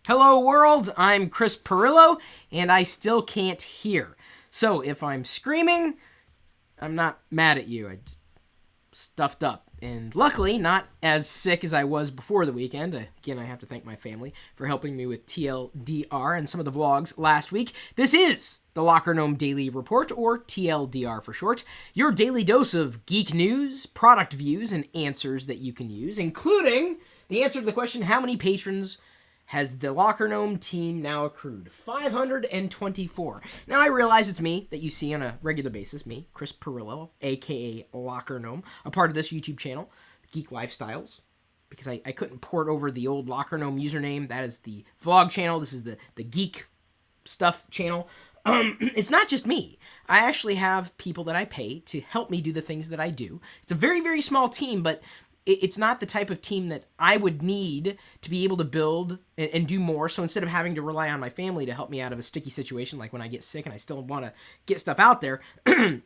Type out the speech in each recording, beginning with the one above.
Hello world, I'm Chris Pirillo, and I still can't hear. So if I'm screaming, I'm not mad at you. I just stuffed up. And luckily, not as sick as I was before the weekend. Again, I have to thank my family for helping me with TLDR and some of the vlogs last week. This is the LockerGnome Daily Report, or TLDR for short. Your daily dose of geek news, product views, and answers that you can use, including the answer to the question, how many patrons has the LockerGnome team now accrued? 524. Now, I realize it's me that you see on a regular basis, me, Chris Pirillo, a.k.a. LockerGnome, a part of this YouTube channel, Geek Lifestyles, because I couldn't port over the old LockerGnome username. That is the vlog channel. This is the geek stuff channel. It's not just me. I actually have people that I pay to help me do the things that I do. It's a very, very small team, but it's not the type of team that I would need to be able to build and do more. So instead of having to rely on my family to help me out of a sticky situation, like when I get sick and I still want to get stuff out there,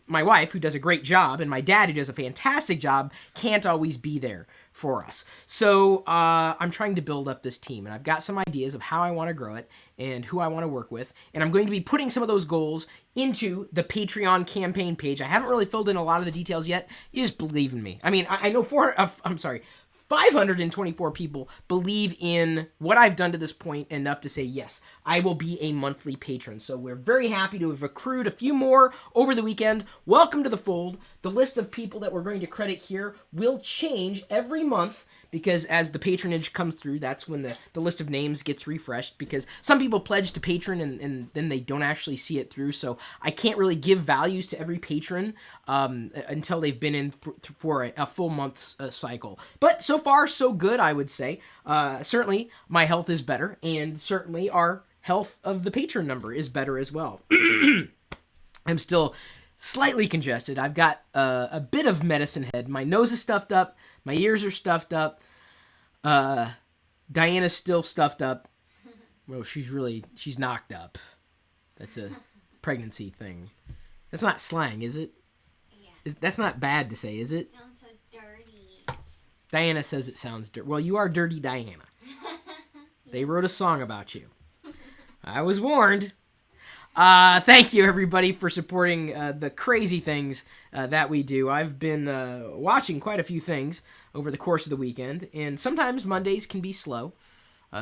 my wife, who does a great job, and my dad, who does a fantastic job, can't always be there for us. So I'm trying to build up this team, and I've got some ideas of how I want to grow it and who I want to work with, and I'm going to be putting some of those goals into the Patreon campaign page. I haven't really filled in a lot of the details yet. You just believe in me. I mean, I know 524 people believe in what I've done to this point enough to say, yes, I will be a monthly patron. So we're very happy to have accrued a few more over the weekend. Welcome to the fold. The list of people that we're going to credit here will change every month, because as the patronage comes through, that's when the list of names gets refreshed, because some people pledge to patron and then they don't actually see it through. So I can't really give values to every patron until they've been in for a full month's cycle. But so far, so good, I would say. Certainly, my health is better, and certainly our health of the patron number is better as well. I'm still slightly congested. I've got a bit of medicine head. My nose is stuffed up. My ears are stuffed up. Diana's still stuffed up. Well, she's knocked up. That's a pregnancy thing. That's not slang, is it? Yeah. That's not bad to say, is it? It sounds so dirty. Diana says it sounds dirty. Well, you are dirty, Diana. They wrote a song about you. I was warned. Thank you, everybody, for supporting the crazy things that we do. I've been watching quite a few things over the course of the weekend, and sometimes Mondays can be slow.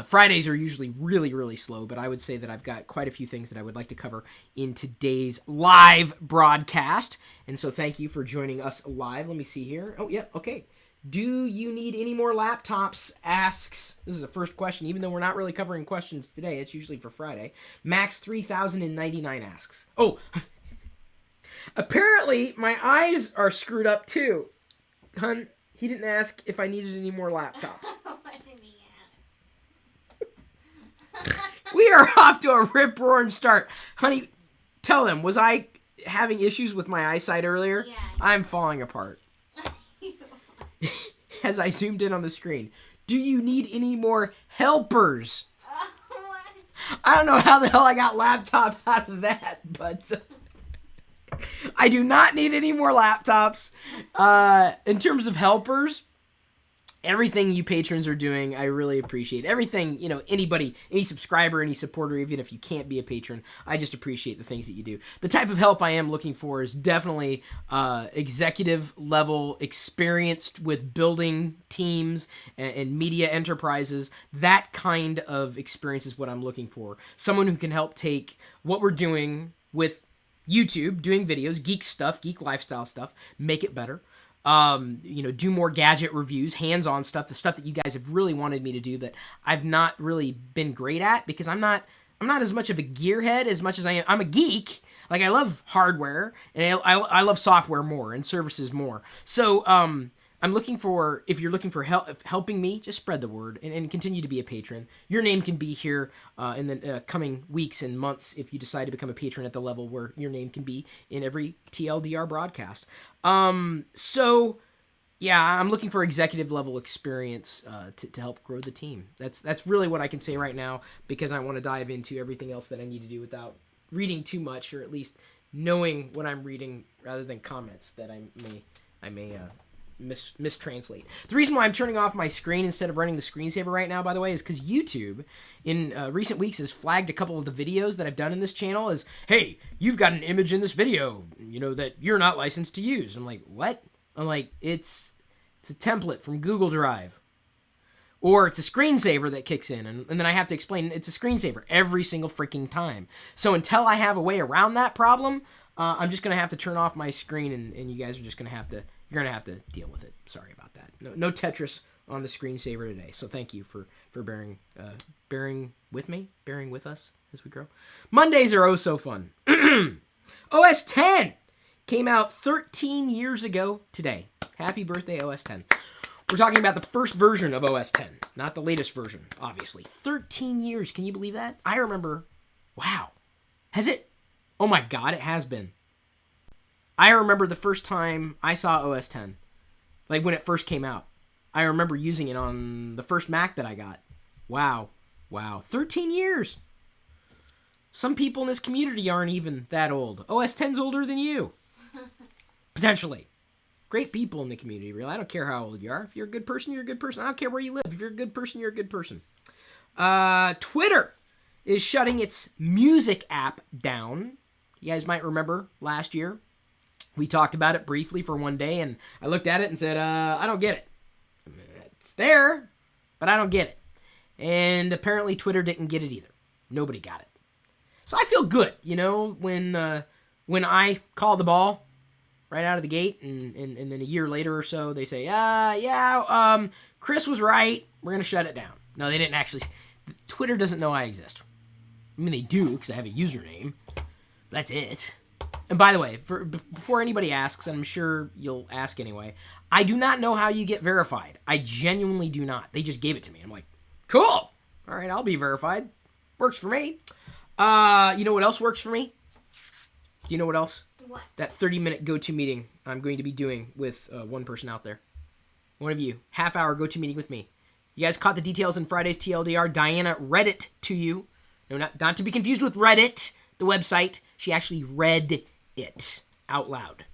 Fridays are usually really, really slow, but I would say that I've got quite a few things that I would like to cover in today's live broadcast. And so thank you for joining us live. Let me see here. Oh, yeah, okay. Do you need any more laptops? Asks. This is the first question, even though we're not really covering questions today. It's usually for Friday. Max 3099 asks. Oh, apparently my eyes are screwed up too. Hun, he didn't ask if I needed any more laptops. What did he ask? We are off to a rip-roaring start. Honey, tell them, was I having issues with my eyesight earlier? Yeah. I'm falling apart. As I zoomed in on the screen. Do you need any more helpers? I don't know how the hell I got laptop out of that, but I do not need any more laptops. In terms of helpers, everything you patrons are doing, I really appreciate. Everything, anybody, any subscriber, any supporter, even if you can't be a patron, I just appreciate the things that you do. The type of help I am looking for is definitely executive level, experienced with building teams and media enterprises. That kind of experience is what I'm looking for. Someone who can help take what we're doing with YouTube, doing videos, geek stuff, geek lifestyle stuff, make it better. Do more gadget reviews, hands-on stuff, the stuff that you guys have really wanted me to do that I've not really been great at, because I'm not as much of a gearhead as much as I am. I'm a geek. Like, I love hardware, and I love software more and services more. So, I'm looking for, if you're looking for helping me, just spread the word and continue to be a patron. Your name can be here in the coming weeks and months if you decide to become a patron at the level where your name can be in every TLDR broadcast. So, yeah, I'm looking for executive level experience to help grow the team. That's really what I can say right now, because I want to dive into everything else that I need to do without reading too much, or at least knowing what I'm reading rather than comments that I may mistranslate. The reason why I'm turning off my screen instead of running the screensaver right now, by the way, is because YouTube, in recent weeks, has flagged a couple of the videos that I've done in this channel as, hey, you've got an image in this video, that you're not licensed to use. I'm like, what? I'm like, it's a template from Google Drive. Or it's a screensaver that kicks in, and then I have to explain it's a screensaver every single freaking time. So until I have a way around that problem, I'm just going to have to turn off my screen, and you guys are just going to have to, you're going to have to deal with it. Sorry about that. No Tetris on the screensaver today. So thank you for bearing with me, bearing with us as we grow. Mondays are oh so fun. OS 10 came out 13 years ago today. Happy birthday, OS 10. We're talking about the first version of OS 10, not the latest version, obviously. 13 years, can you believe that? I remember, wow. Has it? Oh my God, it has been. I remember the first time I saw OS 10, like when it first came out. I remember using it on the first Mac that I got. Wow. 13 years. Some people in this community aren't even that old. OS 10's older than you. Potentially. Great people in the community, really. I don't care how old you are. If you're a good person, you're a good person. I don't care where you live. If you're a good person, you're a good person. Twitter is shutting its music app down. You guys might remember last year. We talked about it briefly for one day, and I looked at it and said, I don't get it. It's there, but I don't get it. And apparently Twitter didn't get it either. Nobody got it. So I feel good, when I call the ball right out of the gate, and then a year later or so, they say, Chris was right. We're going to shut it down. No, they didn't actually. Twitter doesn't know I exist. I mean, they do, because I have a username. That's it. And by the way, before anybody asks, and I'm sure you'll ask anyway, I do not know how you get verified. I genuinely do not. They just gave it to me. I'm like, cool. All right, I'll be verified. Works for me. You know what else works for me? Do you know what else? What? That 30-minute go-to meeting I'm going to be doing with one person out there. One of you. Half-hour go-to meeting with me. You guys caught the details in Friday's TLDR. Diana read it to you. No, not to be confused with Reddit, the website. She actually read it out loud.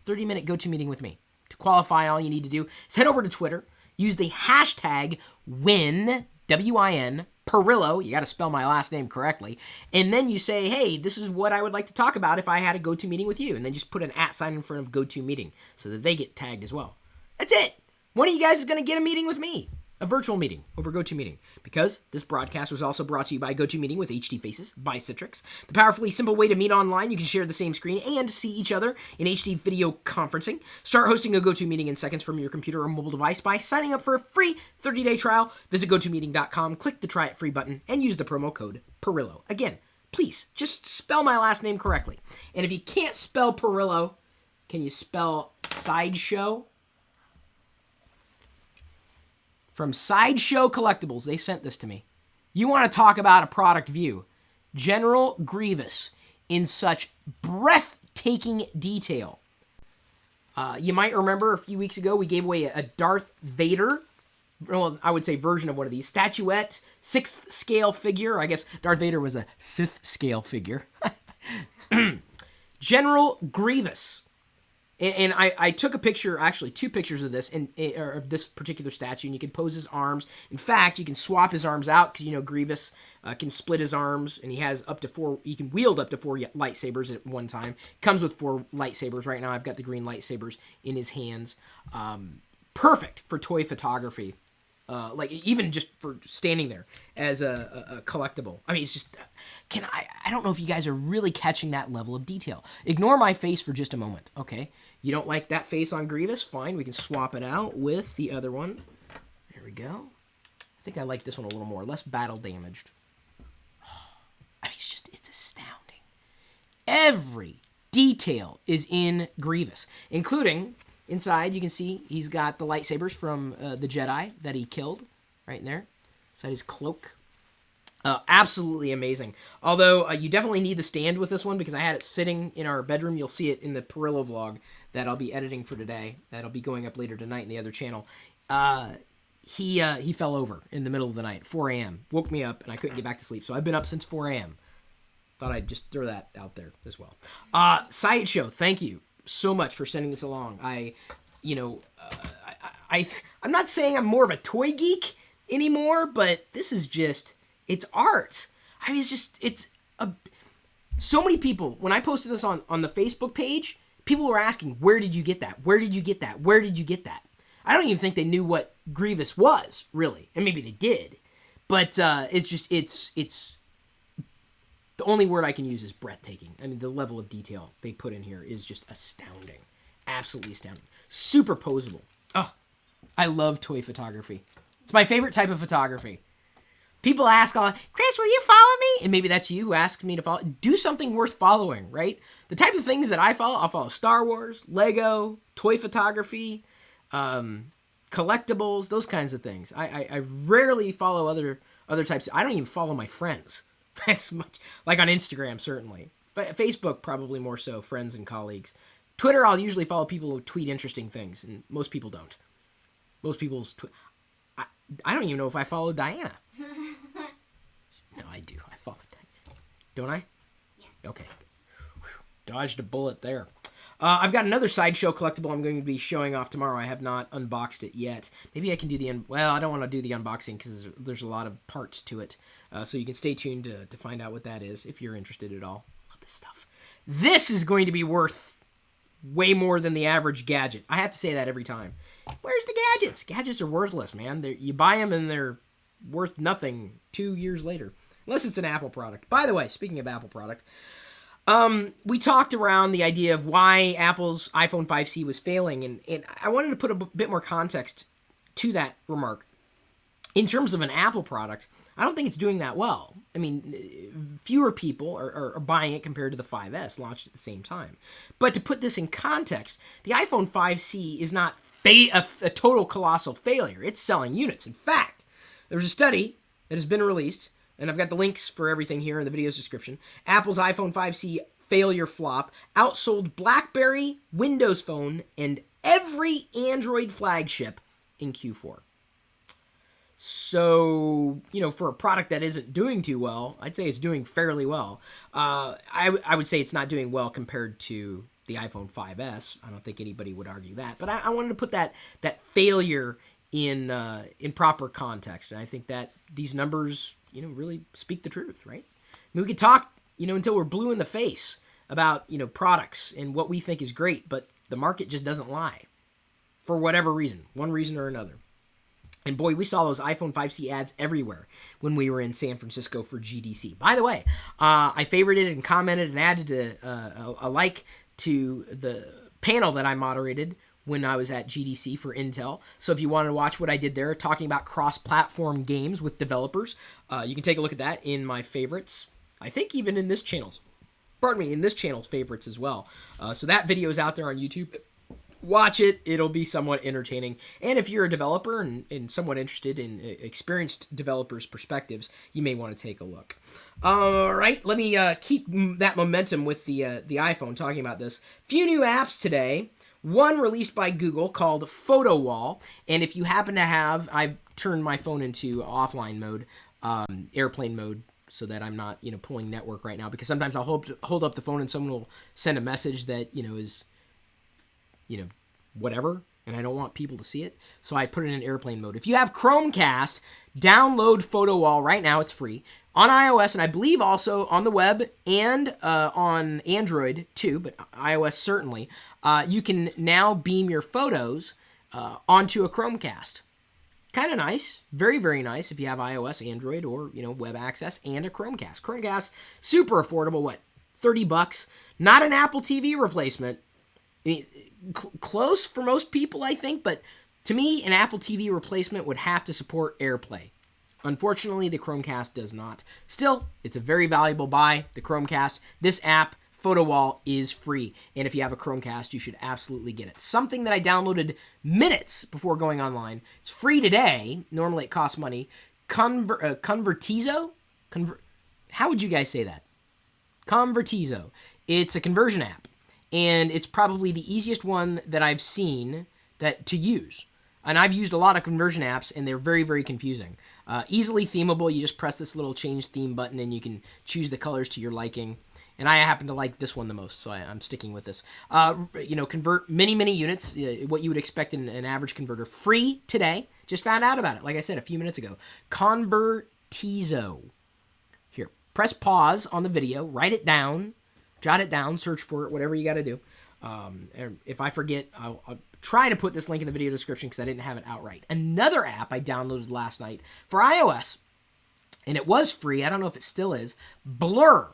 30-minute go-to meeting with me. To qualify, all you need to do is head over to Twitter. Use the hashtag WIN, W-I-N, Pirillo, you got to spell my last name correctly, and then you say, hey, this is what I would like to talk about if I had a go-to meeting with you, and then just put an @ sign in front of go-to meeting so that they get tagged as well. That's it. One of you guys is going to get a meeting with me, a virtual meeting over GoToMeeting, because this broadcast was also brought to you by GoToMeeting with HD Faces by Citrix, the powerfully simple way to meet online. You can share the same screen and see each other in HD video conferencing. Start hosting a GoToMeeting in seconds from your computer or mobile device by signing up for a free 30-day trial. Visit GoToMeeting.com, click the Try It Free button, and use the promo code Pirillo. Again, please, just spell my last name correctly. And if you can't spell Pirillo, can you spell Sideshow? From Sideshow Collectibles, they sent this to me. You want to talk about a product view. General Grievous in such breathtaking detail. You might remember a few weeks ago we gave away a Darth Vader, well, I would say version of one of these, statuette, 6th scale figure. I guess Darth Vader was a Sith scale figure. General Grievous. And I took a picture, actually 2 pictures of this, of this particular statue, and you can pose his arms. In fact, you can swap his arms out, because, Grievous can split his arms, and he has up to 4, he can wield up to 4 lightsabers at one time. Comes with 4 lightsabers. Right now, I've got the green lightsabers in his hands. Perfect for toy photography. Like, even just for standing there as a collectible. I mean, it's just, I don't know if you guys are really catching that level of detail. Ignore my face for just a moment, okay? You don't like that face on Grievous? Fine, we can swap it out with the other one. There we go. I think I like this one a little more, less battle damaged. I mean, it's astounding. Every detail is in Grievous, including... Inside, you can see he's got the lightsabers from the Jedi that he killed right in there. Inside his cloak. Absolutely amazing. Although, you definitely need the stand with this one because I had it sitting in our bedroom. You'll see it in the Pirillo vlog that I'll be editing for today. That'll be going up later tonight in the other channel. He fell over in the middle of the night, 4 a.m. Woke me up, and I couldn't get back to sleep. So I've been up since 4 a.m. Thought I'd just throw that out there as well. Sideshow, thank you so much for sending this along. I'm not saying I'm more of a toy geek anymore, but this is just, it's art. I mean, so many people, when I posted this on the Facebook page, people were asking, where did you get that? Where did you get that? Where did you get that? I don't even think they knew what Grievous was, really. And maybe they did. But it's the only word I can use is breathtaking. I mean, the level of detail they put in here is just astounding. Absolutely astounding. Super posable. Oh, I love toy photography. It's my favorite type of photography. People ask, Chris, will you follow me? And maybe that's you who asked me to follow. Do something worth following, right? The type of things that I follow, I'll follow Star Wars, Lego, toy photography, collectibles, those kinds of things. I rarely follow other types. I don't even follow my friends as much. Like on Instagram, certainly. Facebook, probably more so, friends and colleagues. Twitter, I'll usually follow people who tweet interesting things, and most people don't. Most people's I don't even know if I follow Diana. No, I do. I follow Diana. Don't I? Yeah. Okay. Whew. Dodged a bullet there. I've got another Sideshow collectible I'm going to be showing off tomorrow. I have not unboxed it yet. Maybe I can do I don't want to do the unboxing because there's a lot of parts to it. So you can stay tuned to find out what that is if you're interested at all. Love this stuff. This is going to be worth way more than the average gadget. I have to say that every time. Where's the gadgets? Gadgets are worthless, man. You buy them and they're worth nothing 2 years later. Unless it's an Apple product. By the way, speaking of Apple product, we talked around the idea of why Apple's iPhone 5C was failing, and I wanted to put a bit more context to that remark. In terms of an Apple product, I don't think it's doing that well. I mean, fewer people are buying it compared to the 5S, launched at the same time. But to put this in context, the iPhone 5C is not a total colossal failure. It's selling units. In fact, there's a study that has been released, and I've got the links for everything here in the video's description. Apple's iPhone 5C failure flop outsold Blackberry, Windows Phone, and every Android flagship in Q4. So, for a product that isn't doing too well, I'd say it's doing fairly well. I would say it's not doing well compared to the iPhone 5S. I don't think anybody would argue that. But I wanted to put that failure in proper context. And I think that these numbers, really speak the truth, right? I mean, we could talk, until we're blue in the face about, products and what we think is great, but the market just doesn't lie for whatever reason, one reason or another. And boy, we saw those iPhone 5C ads everywhere when we were in San Francisco for GDC. By the way, I favorited and commented and added a like to the panel that I moderated when I was at GDC for Intel. So if you want to watch what I did there, talking about cross-platform games with developers, you can take a look at that in my favorites. I think even in this channel's favorites as well. So that video is out there on YouTube. Watch it. It'll be somewhat entertaining. And if you're a developer and somewhat interested in experienced developers' perspectives, you may want to take a look. All right, let me keep that momentum with the iPhone, talking about this. Few new apps today. One released by Google called Photowall. And if you happen to have, I've turned my phone into offline mode, airplane mode, so that I'm not, pulling network right now. Because sometimes I'll hold up the phone and someone will send a message that, is, whatever, and I don't want people to see it. So I put it in airplane mode. If you have Chromecast, download Photowall right now. It's free on iOS, and I believe also on the web and on Android too, but iOS certainly. You can now beam your photos onto a Chromecast. Kind of nice. Very, very nice if you have iOS, Android, or, web access and a Chromecast. Chromecast, super affordable, what, $30? Not an Apple TV replacement. I mean, close for most people, I think, but to me, an Apple TV replacement would have to support AirPlay. Unfortunately, the Chromecast does not. Still, it's a very valuable buy, the Chromecast. This app, Photowall, is free, and if you have a Chromecast, you should absolutely get it. Something that I downloaded minutes before going online. It's free today. Normally, it costs money. Convertizo? How would you guys say that? Convertizo. It's a conversion app. And it's probably the easiest one that I've seen to use. And I've used a lot of conversion apps, and they're very, very confusing. Easily themable. You just press this little change theme button, and you can choose the colors to your liking. And I happen to like this one the most, so I'm sticking with this. Convert many units, what you would expect in an average converter, free today. Just found out about it, like I said, a few minutes ago. Convertizo. Here, press pause on the video, write it down, jot it down, search for it, whatever you got to do. And if I forget, I'll try to put this link in the video description because I didn't have it outright. Another app I downloaded last night for iOS, and it was free. I don't know if it still is. Blur.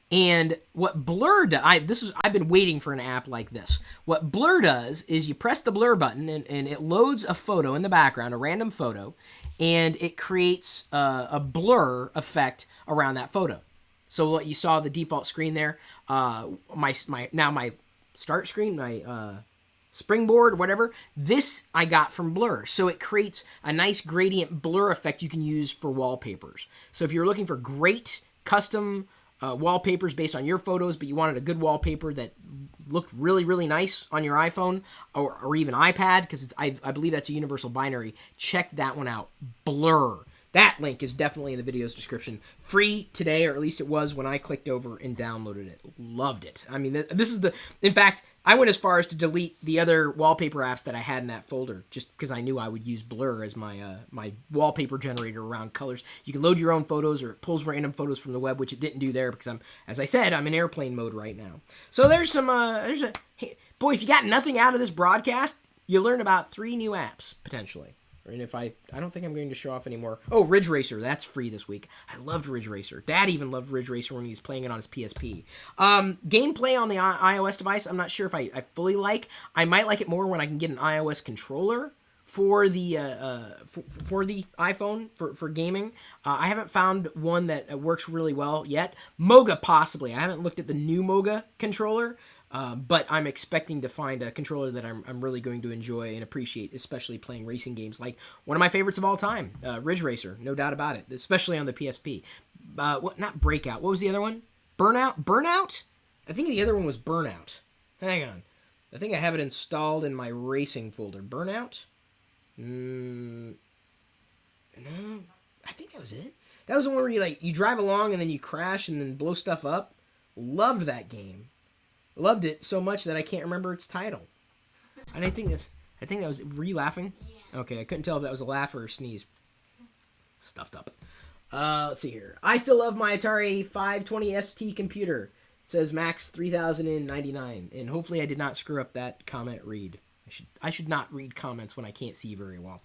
And what Blur does, I've been waiting for an app like this. What Blur does is you press the blur button and it loads a photo in the background, a random photo, and it creates a blur effect around that photo. So what you saw the default screen there, my start screen, my springboard, whatever, this I got from Blur. So it creates a nice gradient blur effect you can use for wallpapers. So if you're looking for great custom wallpapers based on your photos, but you wanted a good wallpaper that looked really nice on your iPhone or even iPad, because I believe that's a universal binary, check that one out. Blur. That link is definitely in the video's description. Free today, or at least it was when I clicked over and downloaded it. Loved it. I mean, this is in fact, I went as far as to delete the other wallpaper apps that I had in that folder, just because I knew I would use Blur as my my wallpaper generator around colors. You can load your own photos, or it pulls random photos from the web, which it didn't do there because as I said, I'm in airplane mode right now. So there's some, hey, boy, if you got nothing out of this broadcast, you learn about 3 new apps, potentially. And if I don't think I'm going to show off anymore. Oh, Ridge Racer, that's free this week. I loved Ridge Racer. Dad even loved Ridge Racer when he was playing it on his PSP. Gameplay on the iOS device, I'm not sure if I fully like. I might like it more when I can get an iOS controller for the iPhone for gaming. I haven't found one that works really well yet. Moga possibly. I haven't looked at the new Moga controller. But I'm expecting to find a controller that I'm really going to enjoy and appreciate, especially playing racing games like one of my favorites of all time, Ridge Racer, no doubt about it, especially on the PSP. Not Breakout. What was the other one? Burnout? I think the other one was Burnout. Hang on. I think I have it installed in my racing folder. Burnout? No. I think that was it. That was the one where you drive along and then you crash and then blow stuff up. Loved that game. Loved it so much that I can't remember its title. And I think that was... Were you laughing? Yeah. Okay, I couldn't tell if that was a laugh or a sneeze. Stuffed up. Let's see here. I still love my Atari 520 ST computer. Says Max 3099. And hopefully I did not screw up that comment read. I should not read comments when I can't see very well.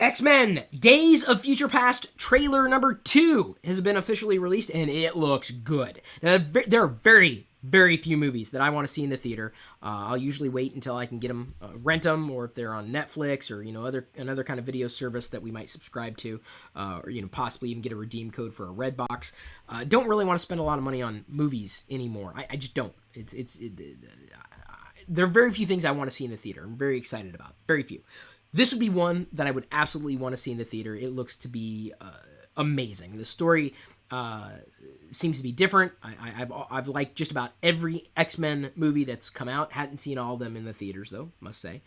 X-Men Days of Future Past trailer number 2 has been officially released, and it looks good. Now, there are very few movies that I want to see in the theater. I'll usually wait until I can get them, rent them, or if they're on Netflix or another kind of video service that we might subscribe to, or possibly even get a redeem code for a Redbox. Don't really want to spend a lot of money on movies anymore. I just don't. There are very few things I want to see in the theater. I'm very excited about. Very few. This would be one that I would absolutely want to see in the theater. It looks to be amazing. The story seems to be different. I've liked just about every X-Men movie that's come out. Hadn't seen all of them in the theaters, though, must say.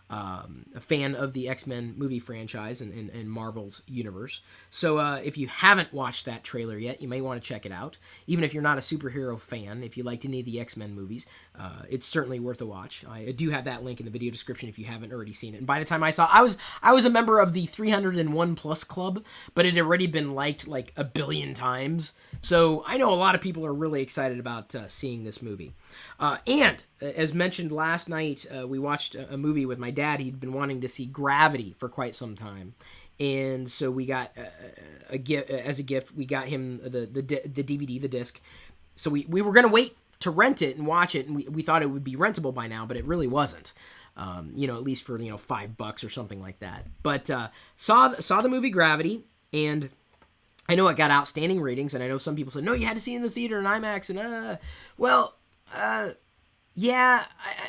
A fan of the X-Men movie franchise and Marvel's universe. So if you haven't watched that trailer yet, you may want to check it out. Even if you're not a superhero fan, if you liked any of the X-Men movies, it's certainly worth a watch. I do have that link in the video description if you haven't already seen it. And by the time I saw, I was a member of the 301 Plus Club, but it had already been liked like a billion times. So I know a lot of people are really excited about seeing this movie. And as mentioned last night, we watched a movie with my dad. He'd been wanting to see Gravity for quite some time. And so we got a gift as a gift. We got him the DVD, the disc. So we were going to wait to rent it and watch it. And we thought it would be rentable by now, but it really wasn't. At least for, $5 or something like that. But saw the movie Gravity, and I know it got outstanding ratings. And I know some people said, no, you had to see it in the theater in IMAX. And yeah,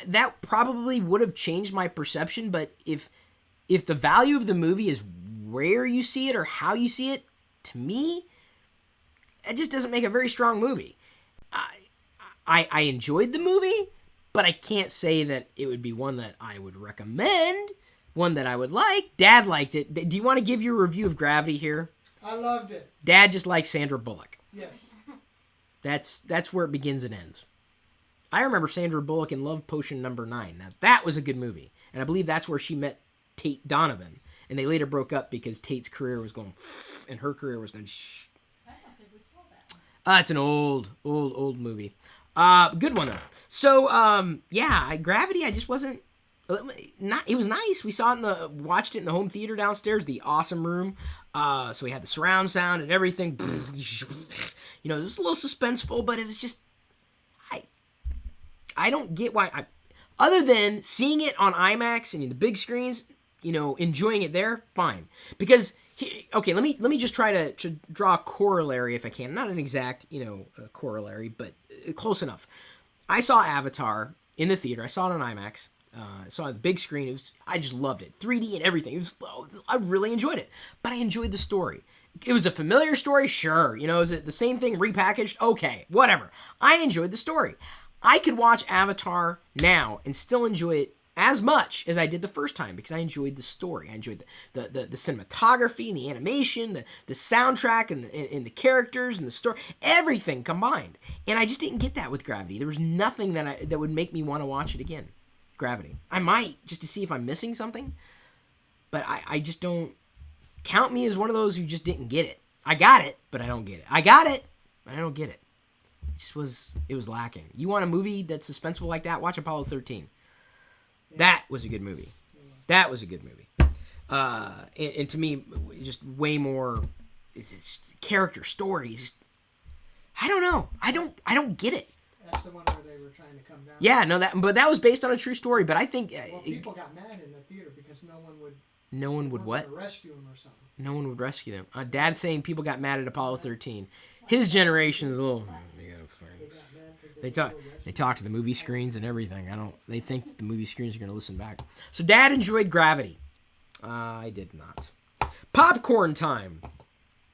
that probably would have changed my perception, but if the value of the movie is where you see it or how you see it, to me, it just doesn't make a very strong movie. I enjoyed the movie, but I can't say that it would be one that I would recommend, one that I would like. Dad liked it. Do you want to give your review of Gravity here? I loved it. Dad just likes Sandra Bullock. Yes. That's where it begins and ends. I remember Sandra Bullock in Love Potion #9. Now, that was a good movie. And I believe that's where she met Tate Donovan. And they later broke up because Tate's career was going and her career was going shh. I don't think we saw that one. It's an old movie. Good one, though. So, Gravity, I just wasn't... It was nice. We saw it watched it in the home theater downstairs, the awesome room. So we had the surround sound and everything. You know, it was a little suspenseful, but it was just... I don't get why... other than seeing it on IMAX and the big screens, you know, enjoying it there, fine. Because, okay, let me just try to draw a corollary if I can. Not an exact, corollary, but close enough. I saw Avatar in the theater. I saw it on IMAX. I saw it on the big screen. I just loved it. 3D and everything. I really enjoyed it. But I enjoyed the story. It was a familiar story, sure. You know, is it the same thing repackaged? Okay, whatever. I enjoyed the story. I could watch Avatar now and still enjoy it as much as I did the first time because I enjoyed the story. I enjoyed the cinematography and the animation, the soundtrack and the characters and the story, everything combined. And I just didn't get that with Gravity. There was nothing that would make me want to watch it again. Gravity. I might, just to see if I'm missing something, but I just don't... Count me as one of those who just didn't get it. I got it, but I don't get it. I got it, but I don't get it. It was lacking. You want a movie that's suspenseful like that? Watch Apollo 13. Yeah. That was a good movie. That was a good movie. And to me, just way more it's character stories. I don't know. I don't get it. That's the one where they were trying to come down. Yeah, no, but that was based on a true story. But I think people got mad in the theater because no one would. No one would what? Rescue them or something. No one would rescue them. Dad's saying people got mad at Apollo 13. His generation is a little. They talk to the movie screens and everything. They think the movie screens are going to listen back. So Dad enjoyed Gravity. I did not. Popcorn Time.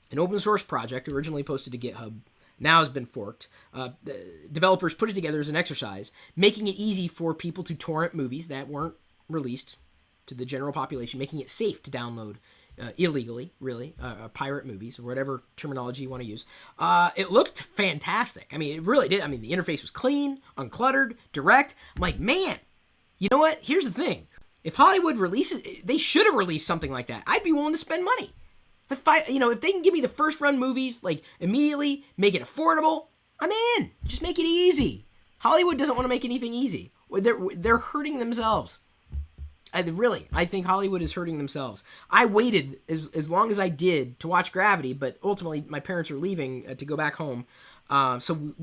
An open source project originally posted to GitHub. Now has been forked. The developers put it together as an exercise, making it easy for people to torrent movies that weren't released to the general population, making it safe to download illegally, really, pirate movies, or whatever terminology you want to use. It looked fantastic. I mean, it really did. I mean, the interface was clean, uncluttered, direct. I'm like, man, you know what? Here's the thing. If Hollywood releases, they should have released something like that. I'd be willing to spend money. If they can give me the first run movies, like, immediately, make it affordable, I'm in. Just make it easy. Hollywood doesn't want to make anything easy. They're hurting themselves. I think Hollywood is hurting themselves. I waited as long as I did to watch Gravity, but ultimately my parents are leaving to go back home. So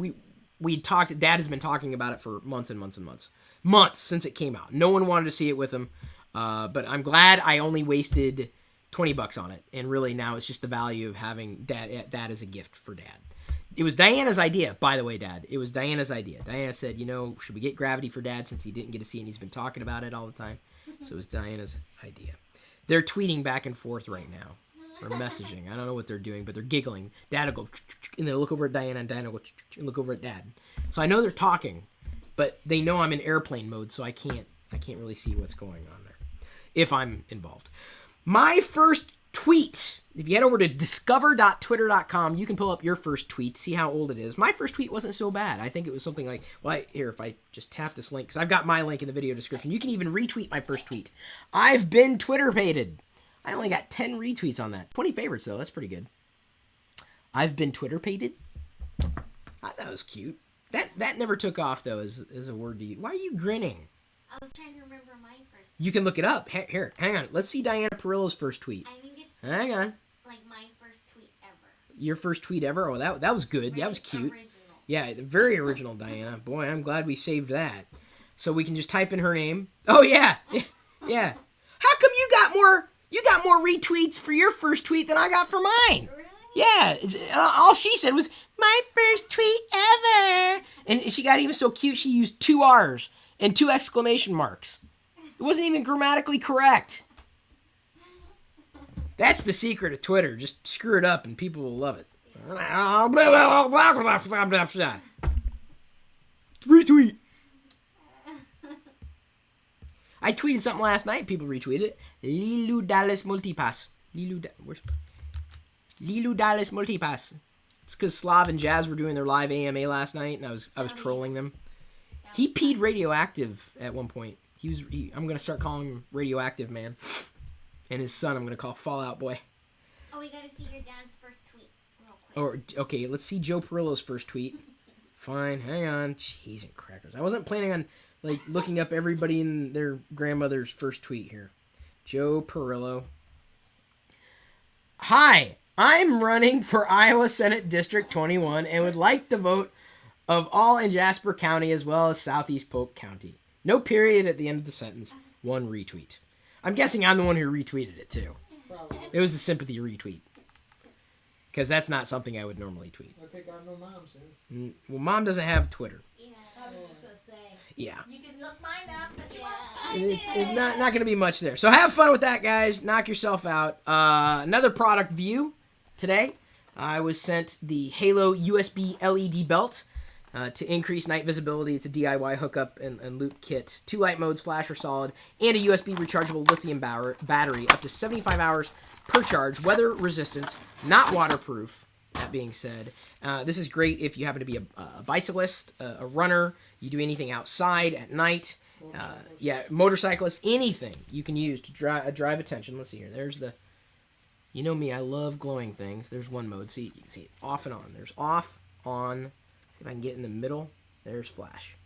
we talked. Dad has been talking about it for months and months and months. Months since it came out. No one wanted to see it with him. But I'm glad I only wasted $20 on it. And really now it's just the value of having that as a gift for Dad. It was Diana's idea, by the way, Dad. It was Diana's idea. Diana said, should we get Gravity for Dad since he didn't get to see it and he's been talking about it all the time? So it was Diana's idea. They're tweeting back and forth right now. Or messaging. I don't know what they're doing, but they're giggling. Dad will go, and they'll look over at Diana, and Diana will go, and look over at Dad. So I know they're talking, but they know I'm in airplane mode, so I can't really see what's going on there. If I'm involved. My first tweet. If you head over to discover.twitter.com, you can pull up your first tweet, see how old it is. My first tweet wasn't so bad. I think it was something like, here, if I just tap this link, because I've got my link in the video description. You can even retweet my first tweet. I've been Twitter-pated. I only got 10 retweets on that. 20 favorites, though. That's pretty good. I've been Twitter-pated. That was cute. That never took off, though, as a word to use. Why are you grinning? I was trying to remember mine first. You can look it up. Here, hang on. Let's see Diana Pirillo's first tweet. I think it's hang on. Like my first tweet ever. Your first tweet ever? Oh, that was good. That was cute. Original. Yeah, very original, Diana. Boy, I'm glad we saved that. So we can just type in her name. Oh yeah. Yeah. How come you got more retweets for your first tweet than I got for mine? Really? Yeah. All she said was, my first tweet ever. And she got even so cute, she used 2 R's and 2 exclamation marks. It wasn't even grammatically correct. That's the secret of Twitter. Just screw it up and people will love it. Retweet. I tweeted something last night. People retweeted it. Lilu Dallas Multipass. Lilu Dallas Multipass. It's because Slav and Jazz were doing their live AMA last night, and I was trolling them. He peed radioactive at one point. I'm gonna start calling him Radioactive Man, and his son I'm gonna call Fallout Boy. Oh, we gotta see your dad's first tweet real quick. Or okay, let's see Joe Perillo's first tweet. Fine, hang on. Cheese and crackers. I wasn't planning on like looking up everybody in their grandmother's first tweet here. Joe Pirillo. Hi, I'm running for Iowa Senate District 21 and would like the vote of all in Jasper County as well as Southeast Polk County. No period at the end of the sentence. 1 retweet. I'm guessing I'm the one who retweeted it too. Probably. It was a sympathy retweet. Because that's not something I would normally tweet. Okay, got no mom soon. Well, Mom doesn't have Twitter. Yeah. I was just gonna say. Yeah. You can look mine up, but you Yeah. won't find It's not going to be much there. So have fun with that, guys. Knock yourself out. Another product view today. I was sent the Halo USB LED belt to increase night visibility. It's a DIY hookup and loop kit. 2 light modes, flash or solid, and a USB rechargeable lithium battery up to 75 hours per charge. Weather resistance, not waterproof. That being said, this is great if you happen to be a bicyclist, a runner, you do anything outside at night. Motorcyclist, anything you can use to drive attention. Let's see here. There's the, you know me, I love glowing things. There's one mode. See, you can see it off and on. There's off, on. See if I can get in the middle. There's flash.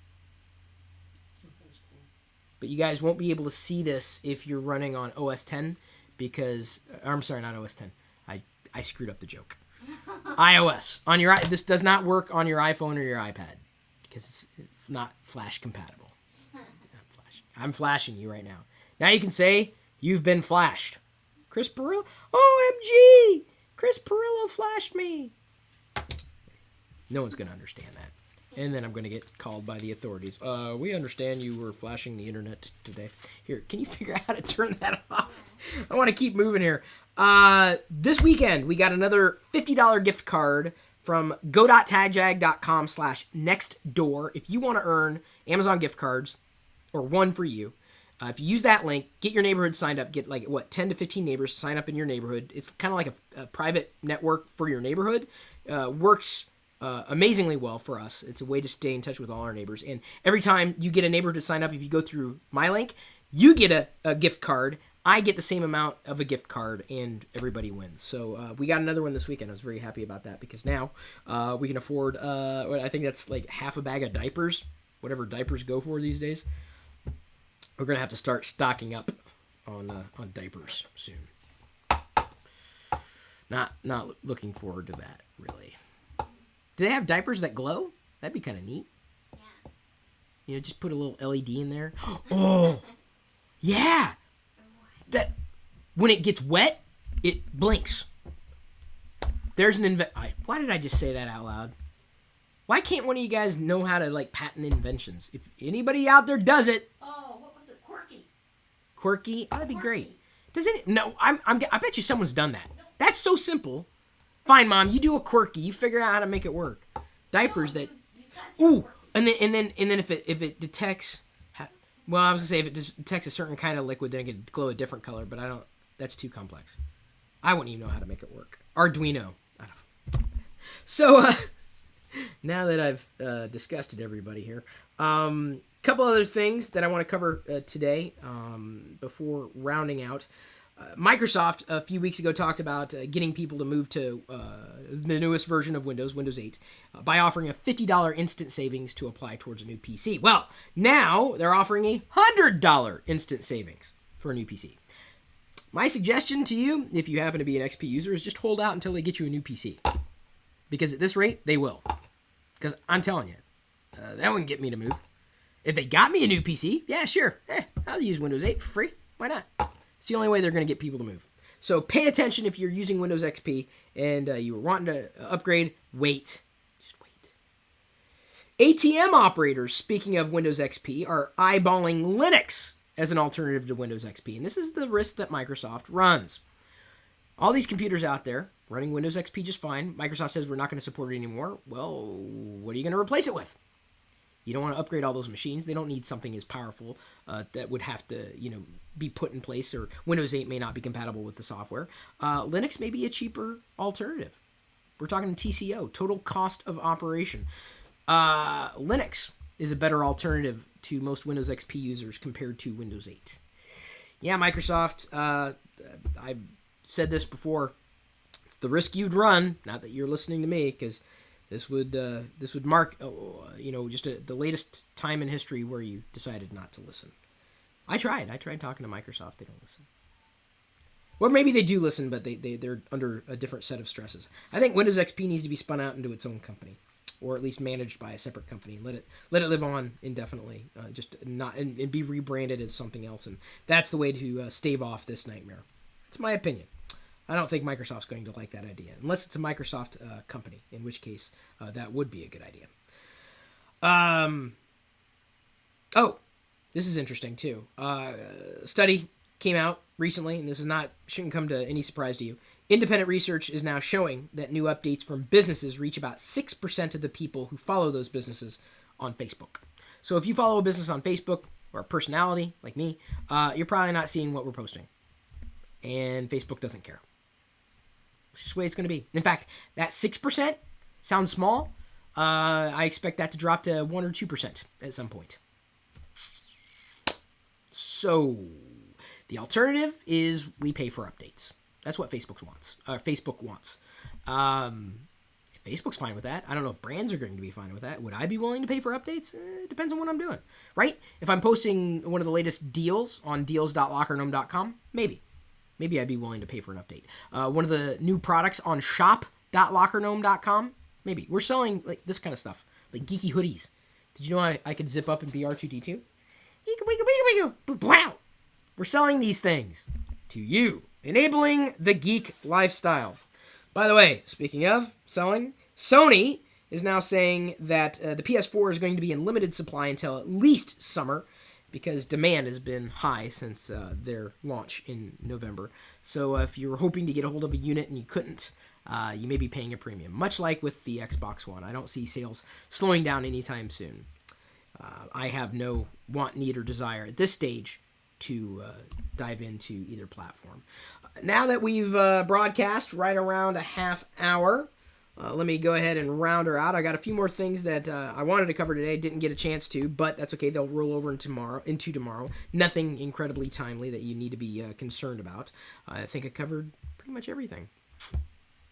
That's cool. But you guys won't be able to see this if you're running on OS 10 because, I'm sorry, not OS 10. I screwed up the joke. iOS. This does not work on your iPhone or your iPad because it's not flash compatible. Not flash. I'm flashing you right now. Now you can say you've been flashed. Chris Pirillo? OMG! Chris Pirillo flashed me. No one's going to understand that. And then I'm going to get called by the authorities. We understand you were flashing the internet today. Here, can you figure out how to turn that off? I want to keep moving here. This weekend, we got another $50 gift card from go.tagjag.com/nextdoor. If you want to earn Amazon gift cards, or one for you, if you use that link, get your neighborhood signed up, get 10 to 15 neighbors sign up in your neighborhood. It's kind of like a private network for your neighborhood. Works amazingly well for us. It's a way to stay in touch with all our neighbors. And every time you get a neighbor to sign up, if you go through my link, you get a gift card. I get the same amount of a gift card, and everybody wins. So we got another one this weekend. I was very happy about that because now we can afford, I think that's like half a bag of diapers, whatever diapers go for these days. We're going to have to start stocking up on diapers soon. Not looking forward to that, really. Do they have diapers that glow? That'd be kind of neat. Yeah. You know, just put a little LED in there. Oh, yeah. That when it gets wet, it blinks. There's an why did I just say that out loud? Why can't one of you guys know how to patent inventions? If anybody out there does it, Oh, what was it? Quirky. quirky, that'd be great. Does it? No, I bet you someone's done that. That's so simple. Fine, Mom, you do a quirky. You figure out how to make it work. Diapers that. Ooh, and then if it detects. Well, I was gonna say if it detects a certain kind of liquid, then it could glow a different color. But I don't. That's too complex. I wouldn't even know how to make it work. Arduino. I don't. So now that I've disgusted everybody here, couple other things that I want to cover today before rounding out. Microsoft a few weeks ago talked about getting people to move to the newest version of Windows 8, by offering a $50 instant savings to apply towards a new PC. Well, now they're offering a $100 instant savings for a new PC. My suggestion to you, if you happen to be an XP user, is just hold out until they get you a new PC. Because at this rate, they will. Because I'm telling you, that wouldn't get me to move. If they got me a new PC, yeah, sure. I'll use Windows 8 for free. Why not? It's the only way they're going to get people to move. So pay attention if you're using Windows XP and you were wanting to upgrade. Wait. Just wait. ATM operators, speaking of Windows XP, are eyeballing Linux as an alternative to Windows XP. And this is the risk that Microsoft runs. All these computers out there running Windows XP just fine. Microsoft says we're not going to support it anymore. Well, what are you going to replace it with? You don't want to upgrade all those machines. They don't need something as powerful that would have to, be put in place, or Windows 8 may not be compatible with the software. Linux may be a cheaper alternative. We're talking TCO, total cost of operation. Linux is a better alternative to most Windows XP users compared to Windows 8. Yeah, Microsoft, I've said this before. It's the risk you'd run, not that you're listening to me, because this would mark, just the latest time in history where you decided not to listen. I tried talking to Microsoft. They don't listen. Well, maybe they do listen, but they're under a different set of stresses. I think Windows XP needs to be spun out into its own company, or at least managed by a separate company. Let it live on indefinitely, and be rebranded as something else. And that's the way to stave off this nightmare. It's my opinion. I don't think Microsoft's going to like that idea, unless it's a Microsoft company, in which case that would be a good idea. This is interesting too. Study came out recently, and this shouldn't come to any surprise to you. Independent research is now showing that new updates from businesses reach about 6% of the people who follow those businesses on Facebook. So if you follow a business on Facebook, or a personality like me, you're probably not seeing what we're posting. And Facebook doesn't care. It's just the way it's going to be. In fact, that 6% sounds small. I expect that to drop to 1 or 2% at some point. So the alternative is we pay for updates. That's what Facebook wants. If Facebook's fine with that, I don't know if brands are going to be fine with that. Would I be willing to pay for updates? It depends on what I'm doing, right? If I'm posting one of the latest deals on deals.lockergnome.com, maybe I'd be willing to pay for an update. One of the new products on shop.lockergnome.com, maybe. We're selling like this kind of stuff, like geeky hoodies. Did you know I could zip up and be R2-D2? Wow. We're selling these things to you, enabling the geek lifestyle. By the way, speaking of selling, Sony is now saying that the PS4 is going to be in limited supply until at least summer, because demand has been high since their launch in November. So if you were hoping to get a hold of a unit and you couldn't, you may be paying a premium. Much like with the Xbox One, I don't see sales slowing down anytime soon. I have no want, need, or desire at this stage to dive into either platform. Now that we've broadcast right around a half hour, let me go ahead and round her out. I got a few more things that I wanted to cover today, didn't get a chance to, but that's okay. They'll roll over into tomorrow. Nothing incredibly timely that you need to be concerned about. I think I covered pretty much everything.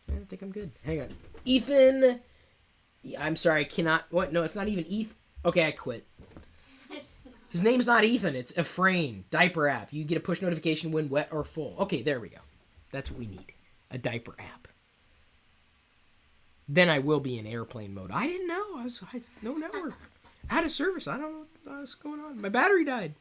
I think I'm good. Hang on. Ethan. I'm sorry, I cannot. What? No, it's not even Ethan. Okay, I quit. His name's not Ethan. It's Ephraim. Diaper app. You get a push notification when wet or full. Okay, there we go. That's what we need. A diaper app. Then I will be in airplane mode. I didn't know. I no network. Out of service. I don't know what's going on. My battery died.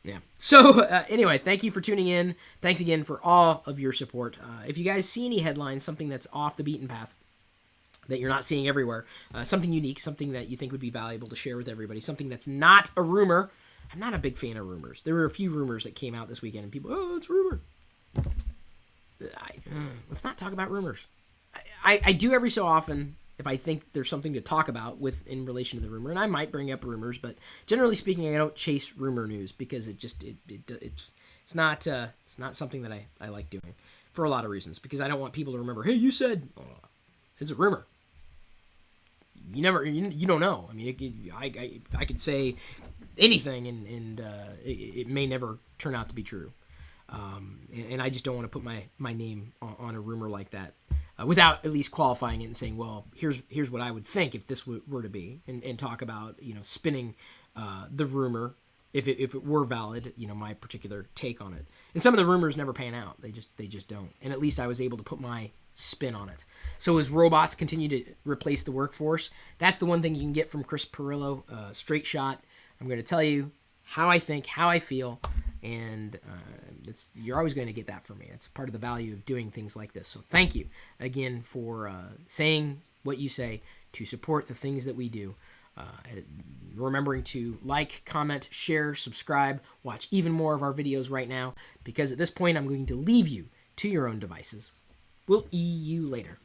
Yeah. So, anyway, thank you for tuning in. Thanks again for all of your support. If you guys see any headlines, something that's off the beaten path, that you're not seeing everywhere, something unique, something that you think would be valuable to share with everybody, something that's not a rumor. I'm not a big fan of rumors. There were a few rumors that came out this weekend, and people, it's a rumor. Let's not talk about rumors. I do every so often if I think there's something to talk about in relation to the rumor, and I might bring up rumors, but generally speaking, I don't chase rumor news because it's not something that I like doing for a lot of reasons, because I don't want people to remember, hey, you said, it's a rumor. You don't know. I mean, I could say anything, and it may never turn out to be true. And I just don't want to put my name on a rumor like that without at least qualifying it and saying, well, here's what I would think if this were to be, and talk about spinning the rumor if it were valid, my particular take on it. And some of the rumors never pan out. They just don't. And at least I was able to put my spin on it. So as robots continue to replace the workforce, that's the one thing you can get from Chris Pirillo, straight shot. I'm going to tell you how I think, how I feel, and you're always going to get that from me. It's part of the value of doing things like this. So thank you again for saying what you say, to support the things that we do. Remembering to like, comment, share, subscribe, watch even more of our videos right now, because at this point I'm going to leave you to your own devices. We'll see you later.